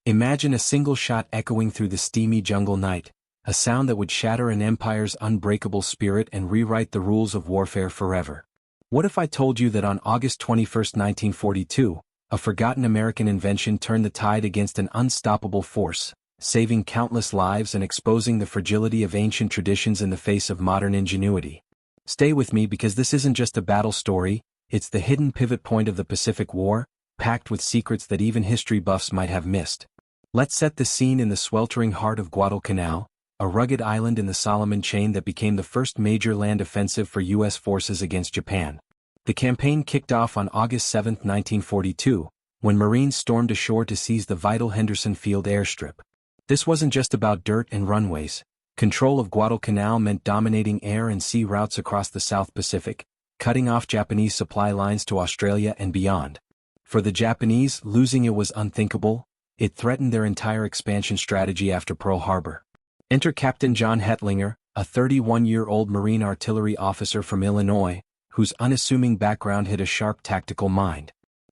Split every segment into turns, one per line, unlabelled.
Imagine a single shot echoing through the steamy jungle night, a sound that would shatter an empire's unbreakable spirit and rewrite the rules of warfare forever. What if I told you that on August 21, 1942, a forgotten American invention turned the tide against an unstoppable force, saving countless lives and exposing the fragility of ancient traditions in the face of modern ingenuity? Stay with me because this isn't just a battle story, it's the hidden pivot point of the Pacific War, packed with secrets that even history buffs might have missed. Let's set the scene in the sweltering heart of Guadalcanal, a rugged island in the Solomon Chain that became the first major land offensive for U.S. forces against Japan. The campaign kicked off on August 7, 1942, when Marines stormed ashore to seize the vital Henderson Field airstrip. This wasn't just about dirt and runways. Control of Guadalcanal meant dominating air and sea routes across the South Pacific, cutting off Japanese supply lines to Australia and beyond. For the Japanese, losing it was unthinkable. It threatened their entire expansion strategy after Pearl Harbor. Enter Captain John Hetlinger, a 31-year-old Marine artillery officer from Illinois, whose unassuming background hid a sharp tactical mind.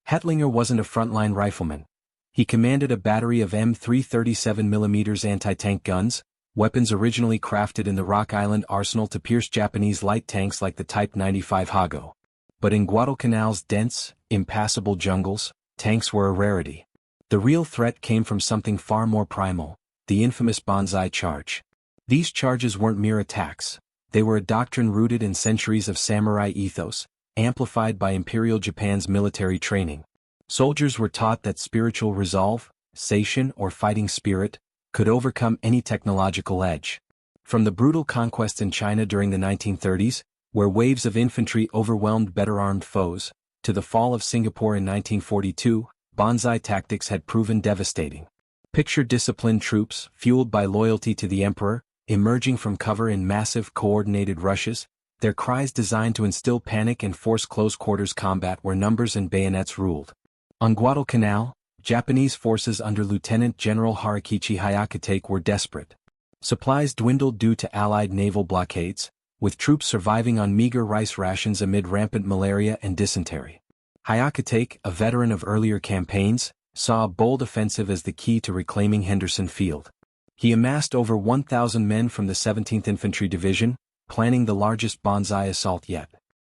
Hetlinger wasn't a frontline rifleman. He commanded a battery of M337mm anti-tank guns, weapons originally crafted in the Rock Island arsenal to pierce Japanese light tanks like the Type 95 Hago. But in Guadalcanal's dense, impassable jungles, tanks were a rarity. The real threat came from something far more primal, the infamous Banzai charge. These charges weren't mere attacks. They were a doctrine rooted in centuries of samurai ethos, amplified by Imperial Japan's military training. Soldiers were taught that spiritual resolve, seishin or fighting spirit, could overcome any technological edge. From the brutal conquests in China during the 1930s, where waves of infantry overwhelmed better-armed foes, to the fall of Singapore in 1942, Banzai tactics had proven devastating. Picture disciplined troops, fueled by loyalty to the emperor, emerging from cover in massive coordinated rushes, their cries designed to instill panic and force close-quarters combat where numbers and bayonets ruled. On Guadalcanal, Japanese forces under Lieutenant General Harakichi Hyakutake were desperate. Supplies dwindled due to Allied naval blockades, with troops surviving on meager rice rations amid rampant malaria and dysentery. Hyakutake, a veteran of earlier campaigns, saw a bold offensive as the key to reclaiming Henderson Field. He amassed over 1,000 men from the 17th Infantry Division, planning the largest Banzai assault yet.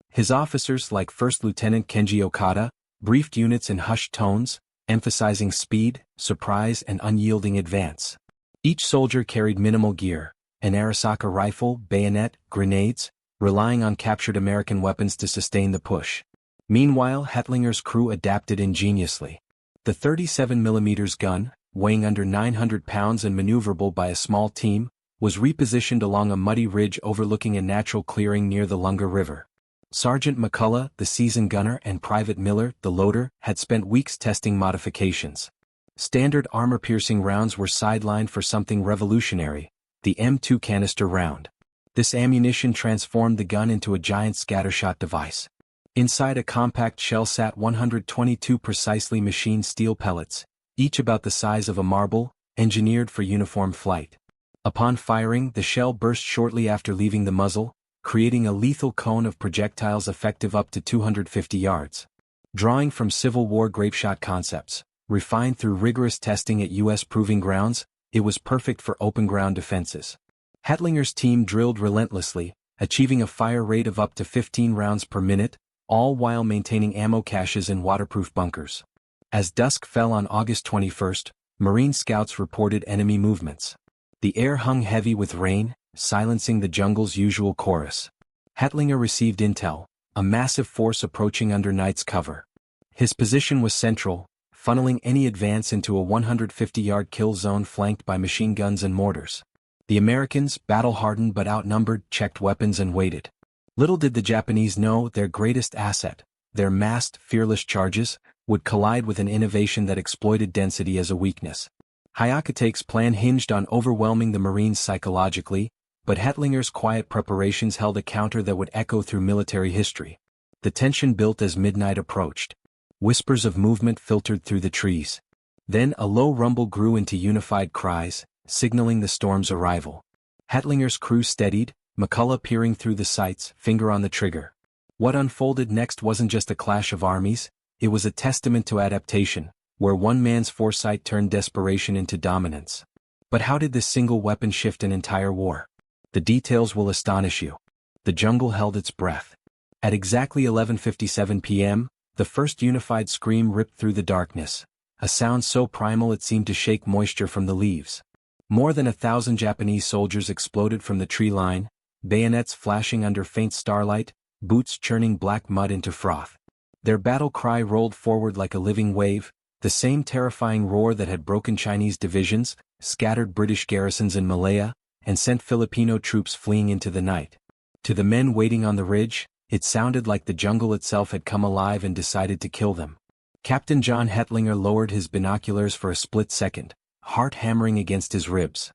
His officers, like First Lieutenant Kenji Okada, briefed units in hushed tones, emphasizing speed, surprise, and unyielding advance. Each soldier carried minimal gear, an Arisaka rifle, bayonet, grenades, relying on captured American weapons to sustain the push. Meanwhile, Hetlinger's crew adapted ingeniously. The 37mm gun, weighing under 900 pounds and maneuverable by a small team, was repositioned along a muddy ridge overlooking a natural clearing near the Lunga River. Sergeant McCullough, the seasoned gunner, and Private Miller, the loader, had spent weeks testing modifications. Standard armor-piercing rounds were sidelined for something revolutionary, the M2 canister round. This ammunition transformed the gun into a giant scattershot device. Inside a compact shell sat 122 precisely machined steel pellets, each about the size of a marble, engineered for uniform flight. Upon firing, the shell burst shortly after leaving the muzzle, creating a lethal cone of projectiles effective up to 250 yards. Drawing from Civil War grapeshot concepts, refined through rigorous testing at U.S. proving grounds, it was perfect for open-ground defenses. Hetlinger's team drilled relentlessly, achieving a fire rate of up to 15 rounds per minute, all while maintaining ammo caches in waterproof bunkers. As dusk fell on August 21st, Marine scouts reported enemy movements. The air hung heavy with rain, silencing the jungle's usual chorus. Hetlinger received intel, a massive force approaching under night's cover. His position was central, funneling any advance into a 150-yard kill zone flanked by machine guns and mortars. The Americans, battle-hardened but outnumbered, checked weapons and waited. Little did the Japanese know their greatest asset, their massed, fearless charges, would collide with an innovation that exploited density as a weakness. Hyakutake's plan hinged on overwhelming the Marines psychologically, but Hetlinger's quiet preparations held a counter that would echo through military history. The tension built as midnight approached. Whispers of movement filtered through the trees. Then a low rumble grew into unified cries, signaling the storm's arrival. Hetlinger's crew steadied, McCullough peering through the sights, finger on the trigger. What unfolded next wasn't just a clash of armies, it was a testament to adaptation, where one man's foresight turned desperation into dominance. But how did this single weapon shift an entire war? The details will astonish you. The jungle held its breath. At exactly 11:57 p.m., the first unified scream ripped through the darkness, a sound so primal it seemed to shake moisture from the leaves. More than 1,000 Japanese soldiers exploded from the tree line, bayonets flashing under faint starlight, boots churning black mud into froth. Their battle cry rolled forward like a living wave, the same terrifying roar that had broken Chinese divisions, scattered British garrisons in Malaya, and sent Filipino troops fleeing into the night. To the men waiting on the ridge, it sounded like the jungle itself had come alive and decided to kill them. Captain John Hetlinger lowered his binoculars for a split second, heart hammering against his ribs.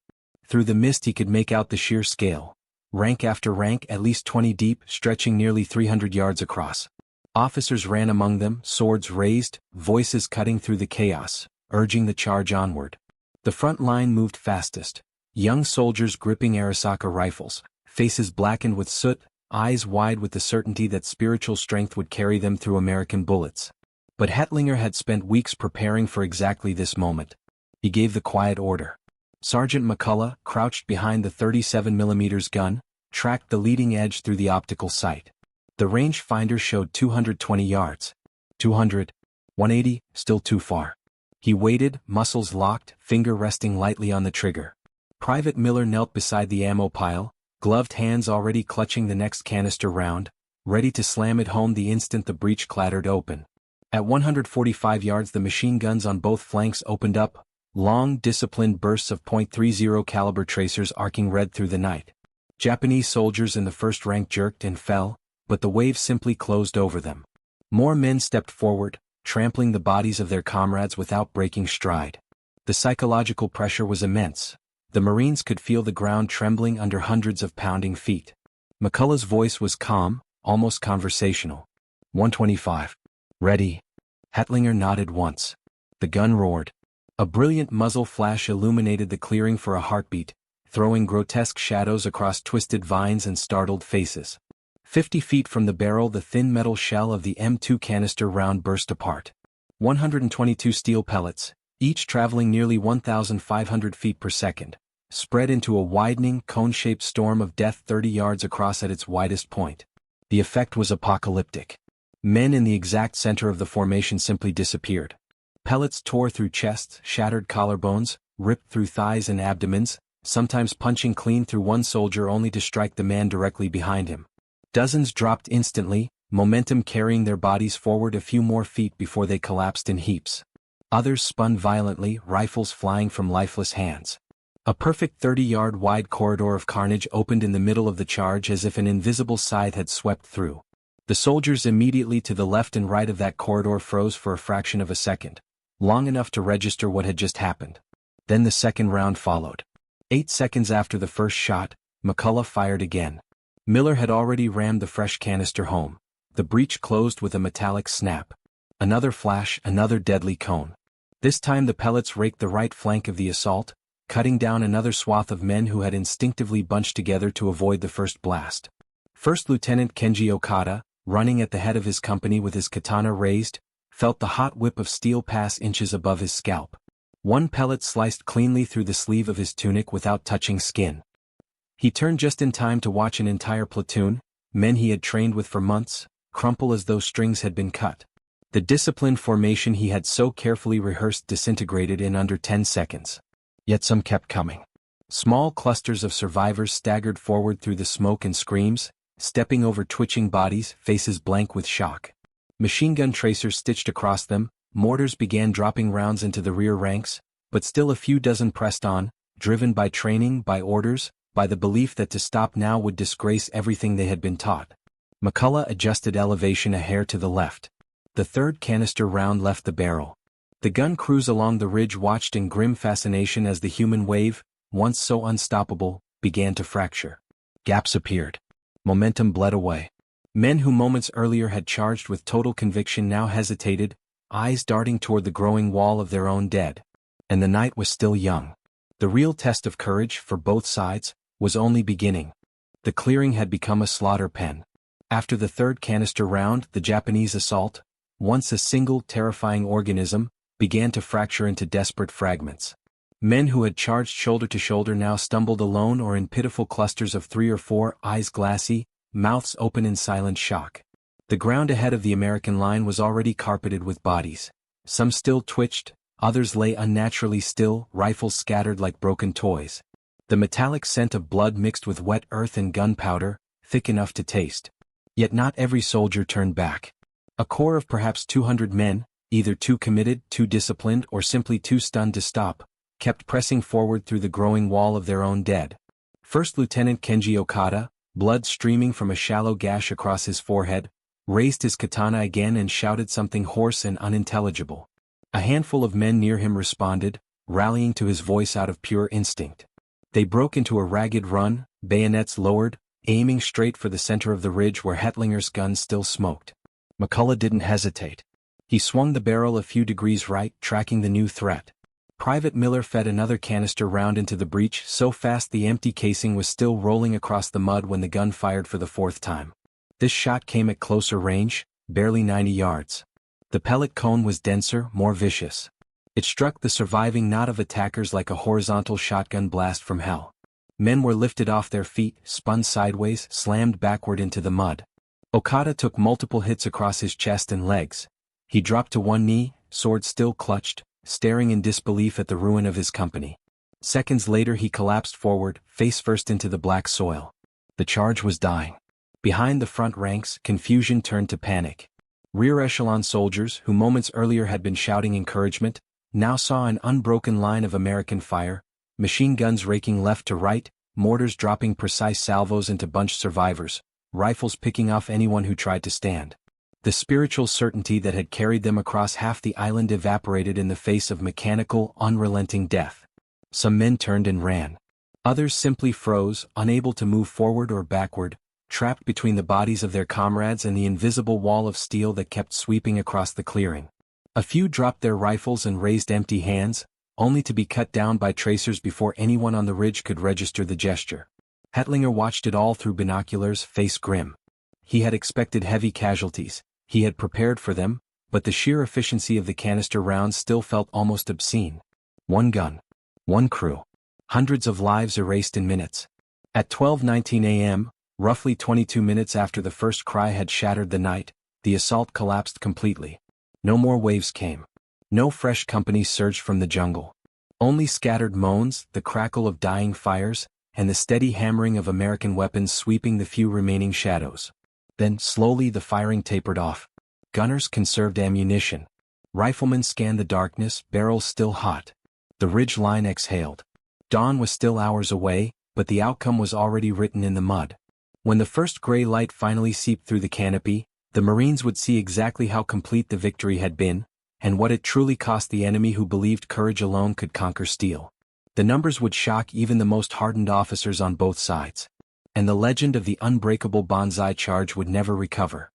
Through the mist he could make out the sheer scale. Rank after rank, at least 20 deep, stretching nearly 300 yards across. Officers ran among them, swords raised, voices cutting through the chaos, urging the charge onward. The front line moved fastest. Young soldiers gripping Arisaka rifles, faces blackened with soot, eyes wide with the certainty that spiritual strength would carry them through American bullets. But Hetlinger had spent weeks preparing for exactly this moment. He gave the quiet order. Sergeant McCullough, crouched behind the 37mm gun, tracked the leading edge through the optical sight. The range finder showed 220 yards. 200. 180, still too far. He waited, muscles locked, finger resting lightly on the trigger. Private Miller knelt beside the ammo pile, gloved hands already clutching the next canister round, ready to slam it home the instant the breech clattered open. At 145 yards the machine guns on both flanks opened up, long, disciplined bursts of .30 caliber tracers arcing red through the night. Japanese soldiers in the first rank jerked and fell, but the wave simply closed over them. More men stepped forward, trampling the bodies of their comrades without breaking stride. The psychological pressure was immense. The Marines could feel the ground trembling under hundreds of pounding feet. McCullough's voice was calm, almost conversational. 125. Ready. Hetlinger nodded once. The gun roared. A brilliant muzzle flash illuminated the clearing for a heartbeat, throwing grotesque shadows across twisted vines and startled faces. 50 feet from the barrel the thin metal shell of the M2 canister round burst apart. 122 steel pellets, each traveling nearly 1,500 feet per second, spread into a widening, cone-shaped storm of death 30 yards across at its widest point. The effect was apocalyptic. Men in the exact center of the formation simply disappeared. Pellets tore through chests, shattered collarbones, ripped through thighs and abdomens, sometimes punching clean through one soldier only to strike the man directly behind him. Dozens dropped instantly, momentum carrying their bodies forward a few more feet before they collapsed in heaps. Others spun violently, rifles flying from lifeless hands. A perfect 30-yard wide corridor of carnage opened in the middle of the charge as if an invisible scythe had swept through. The soldiers immediately to the left and right of that corridor froze for a fraction of a second, long enough to register what had just happened. Then the second round followed. 8 seconds after the first shot, McCullough fired again. Miller had already rammed the fresh canister home. The breech closed with a metallic snap. Another flash, another deadly cone. This time the pellets raked the right flank of the assault, cutting down another swath of men who had instinctively bunched together to avoid the first blast. First Lieutenant Kenji Okada, running at the head of his company with his katana raised, felt the hot whip of steel pass inches above his scalp. One pellet sliced cleanly through the sleeve of his tunic without touching skin. He turned just in time to watch an entire platoon, men he had trained with for months, crumple as though strings had been cut. The disciplined formation he had so carefully rehearsed disintegrated in under 10 seconds. Yet some kept coming. Small clusters of survivors staggered forward through the smoke and screams, stepping over twitching bodies, faces blank with shock. Machine gun tracers stitched across them, mortars began dropping rounds into the rear ranks, but still a few dozen pressed on, driven by training, by orders, by the belief that to stop now would disgrace everything they had been taught. McCullough adjusted elevation a hair to the left. The third canister round left the barrel. The gun crews along the ridge watched in grim fascination as the human wave, once so unstoppable, began to fracture. Gaps appeared. Momentum bled away. Men who moments earlier had charged with total conviction now hesitated, eyes darting toward the growing wall of their own dead. And the night was still young. The real test of courage, for both sides, was only beginning. The clearing had become a slaughter pen. After the third canister round, the Japanese assault, once a single terrifying organism, began to fracture into desperate fragments. Men who had charged shoulder to shoulder now stumbled alone or in pitiful clusters of 3 or 4, eyes glassy, mouths open in silent shock. The ground ahead of the American line was already carpeted with bodies. Some still twitched, others lay unnaturally still, rifles scattered like broken toys. The metallic scent of blood mixed with wet earth and gunpowder, thick enough to taste. Yet not every soldier turned back. A corps of perhaps 200 men, either too committed, too disciplined, or simply too stunned to stop, kept pressing forward through the growing wall of their own dead. First Lieutenant Kenji Okada, blood streaming from a shallow gash across his forehead, raised his katana again and shouted something hoarse and unintelligible. A handful of men near him responded, rallying to his voice out of pure instinct. They broke into a ragged run, bayonets lowered, aiming straight for the center of the ridge where Hettlinger's gun still smoked. McCullough didn't hesitate. He swung the barrel a few degrees right, tracking the new threat. Private Miller fed another canister round into the breech so fast the empty casing was still rolling across the mud when the gun fired for the 4th time. This shot came at closer range, barely 90 yards. The pellet cone was denser, more vicious. It struck the surviving knot of attackers like a horizontal shotgun blast from hell. Men were lifted off their feet, spun sideways, slammed backward into the mud. Okada took multiple hits across his chest and legs. He dropped to one knee, sword still clutched, staring in disbelief at the ruin of his company. Seconds later he collapsed forward, face first into the black soil. The charge was dying. Behind the front ranks, confusion turned to panic. Rear echelon soldiers, who moments earlier had been shouting encouragement, now saw an unbroken line of American fire, machine guns raking left to right, mortars dropping precise salvos into bunched survivors, rifles picking off anyone who tried to stand. The spiritual certainty that had carried them across half the island evaporated in the face of mechanical, unrelenting death. Some men turned and ran. Others simply froze, unable to move forward or backward, trapped between the bodies of their comrades and the invisible wall of steel that kept sweeping across the clearing. A few dropped their rifles and raised empty hands, only to be cut down by tracers before anyone on the ridge could register the gesture. Hettlinger watched it all through binoculars, face grim. He had expected heavy casualties. He had prepared for them, but the sheer efficiency of the canister rounds still felt almost obscene. One gun. One crew. Hundreds of lives erased in minutes. At 12:19 a.m., roughly 22 minutes after the first cry had shattered the night, the assault collapsed completely. No more waves came. No fresh companies surged from the jungle. Only scattered moans, the crackle of dying fires, and the steady hammering of American weapons sweeping the few remaining shadows. Then, slowly the firing tapered off. Gunners conserved ammunition. Riflemen scanned the darkness, barrels still hot. The ridge line exhaled. Dawn was still hours away, but the outcome was already written in the mud. When the first gray light finally seeped through the canopy, the Marines would see exactly how complete the victory had been, and what it truly cost the enemy who believed courage alone could conquer steel. The numbers would shock even the most hardened officers on both sides. And the legend of the unbreakable Banzai charge would never recover.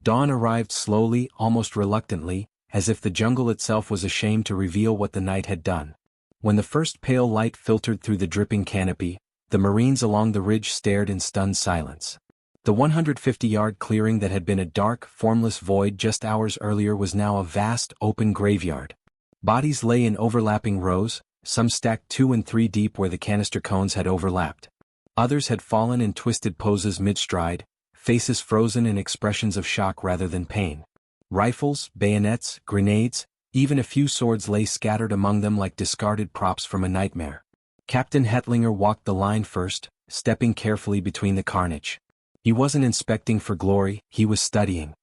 Dawn arrived slowly, almost reluctantly, as if the jungle itself was ashamed to reveal what the night had done. When the first pale light filtered through the dripping canopy, the Marines along the ridge stared in stunned silence. The 150-yard clearing that had been a dark, formless void just hours earlier was now a vast, open graveyard. Bodies lay in overlapping rows, some stacked 2 and 3 deep where the canister cones had overlapped. Others had fallen in twisted poses mid-stride, faces frozen in expressions of shock rather than pain. Rifles, bayonets, grenades, even a few swords lay scattered among them like discarded props from a nightmare. Captain Hettlinger walked the line first, stepping carefully between the carnage. He wasn't inspecting for glory, he was studying.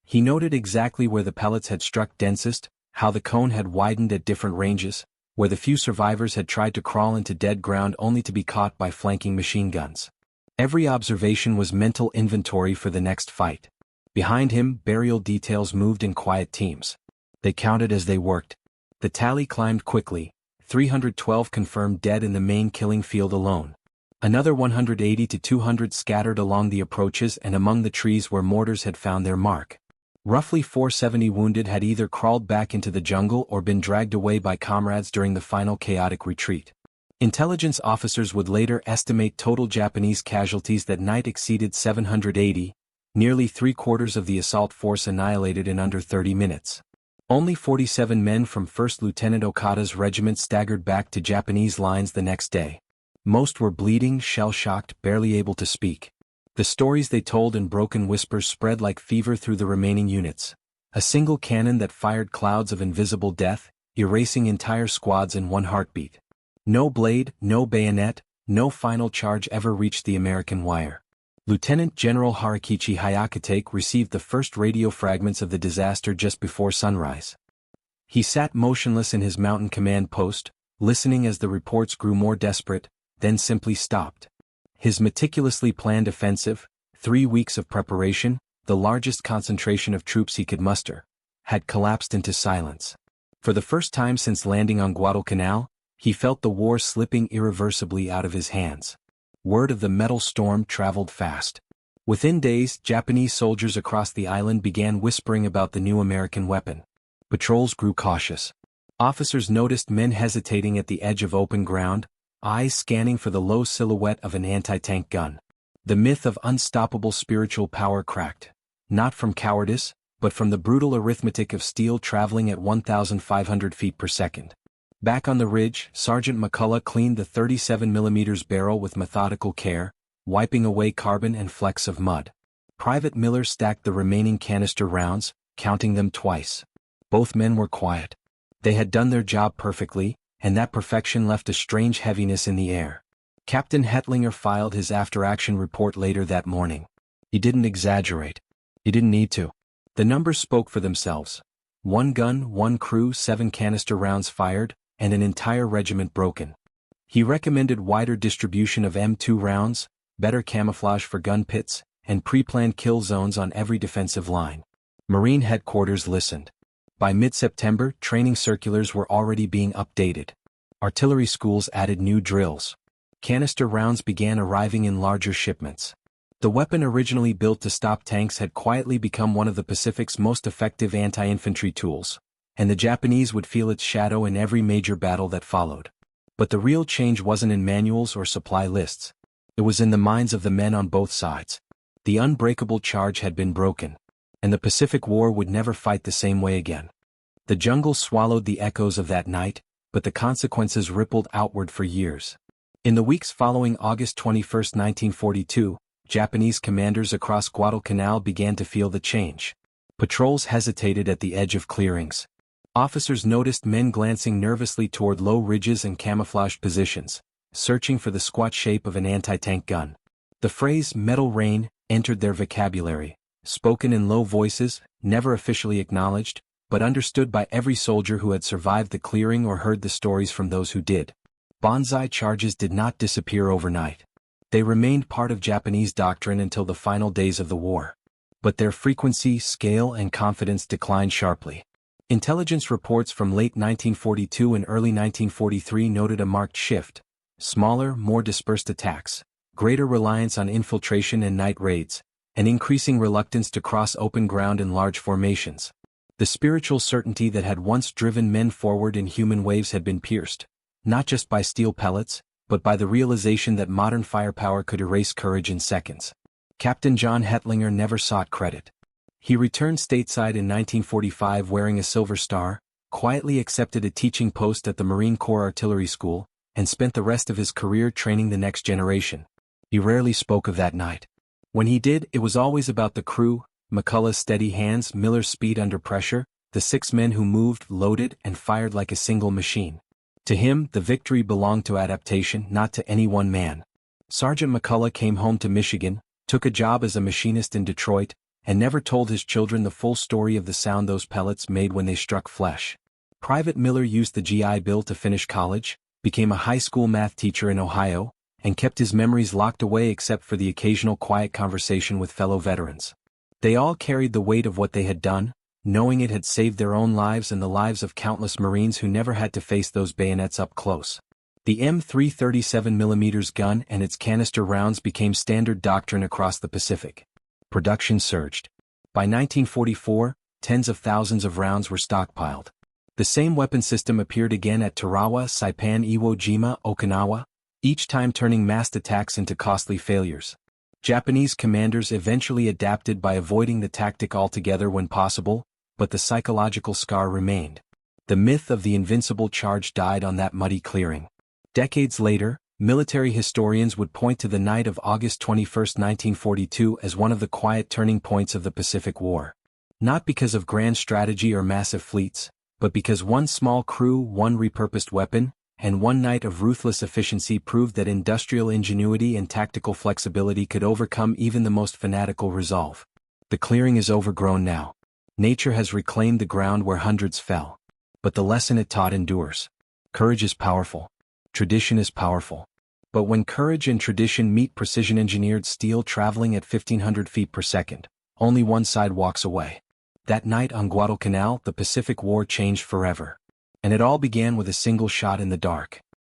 He noted exactly where the pellets had struck densest, how the cone had widened at different ranges, where the few survivors had tried to crawl into dead ground only to be caught by flanking machine guns. Every observation was mental inventory for the next fight. Behind him, burial details moved in quiet teams. They counted as they worked. The tally climbed quickly, 312 confirmed dead in the main killing field alone. Another 180 to 200 scattered along the approaches and among the trees where mortars had found their mark. Roughly 470 wounded had either crawled back into the jungle or been dragged away by comrades during the final chaotic retreat. Intelligence officers would later estimate total Japanese casualties that night exceeded 780, nearly 3/4 of the assault force annihilated in under 30 minutes. Only 47 men from 1st Lieutenant Okada's regiment staggered back to Japanese lines the next day. Most were bleeding, shell-shocked, barely able to speak. The stories they told in broken whispers spread like fever through the remaining units. A single cannon that fired clouds of invisible death, erasing entire squads in one heartbeat. No blade, no bayonet, no final charge ever reached the American wire. Lieutenant General Harakichi Hayakatake received the first radio fragments of the disaster just before sunrise. He sat motionless in his mountain command post, listening as the reports grew more desperate, then simply stopped. His meticulously planned offensive, 3 weeks of preparation, the largest concentration of troops he could muster, had collapsed into silence. For the first time since landing on Guadalcanal, he felt the war slipping irreversibly out of his hands. Word of the metal storm traveled fast. Within days, Japanese soldiers across the island began whispering about the new American weapon. Patrols grew cautious. Officers noticed men hesitating at the edge of open ground, eyes scanning for the low silhouette of an anti-tank gun. The myth of unstoppable spiritual power cracked. Not from cowardice, but from the brutal arithmetic of steel traveling at 1,500 feet per second. Back on the ridge, Sergeant McCullough cleaned the 37mm barrel with methodical care, wiping away carbon and flecks of mud. Private Miller stacked the remaining canister rounds, counting them twice. Both men were quiet. They had done their job perfectly, and that perfection left a strange heaviness in the air. Captain Hetlinger filed his after-action report later that morning. He didn't exaggerate. He didn't need to. The numbers spoke for themselves. 1 gun, 1 crew, 7 canister rounds fired, and an entire regiment broken. He recommended wider distribution of M2 rounds, better camouflage for gun pits, and pre-planned kill zones on every defensive line. Marine headquarters listened. By mid-September, training circulars were already being updated. Artillery schools added new drills. Canister rounds began arriving in larger shipments. The weapon originally built to stop tanks had quietly become one of the Pacific's most effective anti-infantry tools, and the Japanese would feel its shadow in every major battle that followed. But the real change wasn't in manuals or supply lists. It was in the minds of the men on both sides. The unbreakable charge had been broken, and the Pacific War would never fight the same way again. The jungle swallowed the echoes of that night, but the consequences rippled outward for years. In the weeks following August 21, 1942, Japanese commanders across Guadalcanal began to feel the change. Patrols hesitated at the edge of clearings. Officers noticed men glancing nervously toward low ridges and camouflaged positions, searching for the squat shape of an anti-tank gun. The phrase "metal rain" entered their vocabulary, spoken in low voices, never officially acknowledged, but understood by every soldier who had survived the clearing or heard the stories from those who did. Banzai charges did not disappear overnight. They remained part of Japanese doctrine until the final days of the war. But their frequency, scale, and confidence declined sharply. Intelligence reports from late 1942 and early 1943 noted a marked shift: smaller, more dispersed attacks, greater reliance on infiltration and night raids, and increasing reluctance to cross open ground in large formations. The spiritual certainty that had once driven men forward in human waves had been pierced, not just by steel pellets, but by the realization that modern firepower could erase courage in seconds. Captain John Hetlinger never sought credit. He returned stateside in 1945 wearing a Silver Star, quietly accepted a teaching post at the Marine Corps Artillery School, and spent the rest of his career training the next generation. He rarely spoke of that night. When he did, it was always about the crew, McCullough's steady hands, Miller's speed under pressure, the 6 men who moved, loaded, and fired like a single machine. To him, the victory belonged to adaptation, not to any one man. Sergeant McCullough came home to Michigan, took a job as a machinist in Detroit, and never told his children the full story of the sound those pellets made when they struck flesh. Private Miller used the GI Bill to finish college, became a high school math teacher in Ohio, and kept his memories locked away except for the occasional quiet conversation with fellow veterans. They all carried the weight of what they had done, knowing it had saved their own lives and the lives of countless Marines who never had to face those bayonets up close. The M3 37mm gun and its canister rounds became standard doctrine across the Pacific. Production surged. By 1944, tens of thousands of rounds were stockpiled. The same weapon system appeared again at Tarawa, Saipan, Iwo Jima, Okinawa, each time turning massed attacks into costly failures. Japanese commanders eventually adapted by avoiding the tactic altogether when possible, but the psychological scar remained. The myth of the invincible charge died on that muddy clearing. Decades later, military historians would point to the night of August 21, 1942 as one of the quiet turning points of the Pacific War. Not because of grand strategy or massive fleets, but because one small crew, one repurposed weapon, and one night of ruthless efficiency proved that industrial ingenuity and tactical flexibility could overcome even the most fanatical resolve. The clearing is overgrown now. Nature has reclaimed the ground where hundreds fell. But the lesson it taught endures. Courage is powerful. Tradition is powerful. But when courage and tradition meet precision-engineered steel traveling at 1,500 feet per second, only one side walks away. That night on Guadalcanal, the Pacific War changed forever. And it all began with a single shot in the dark.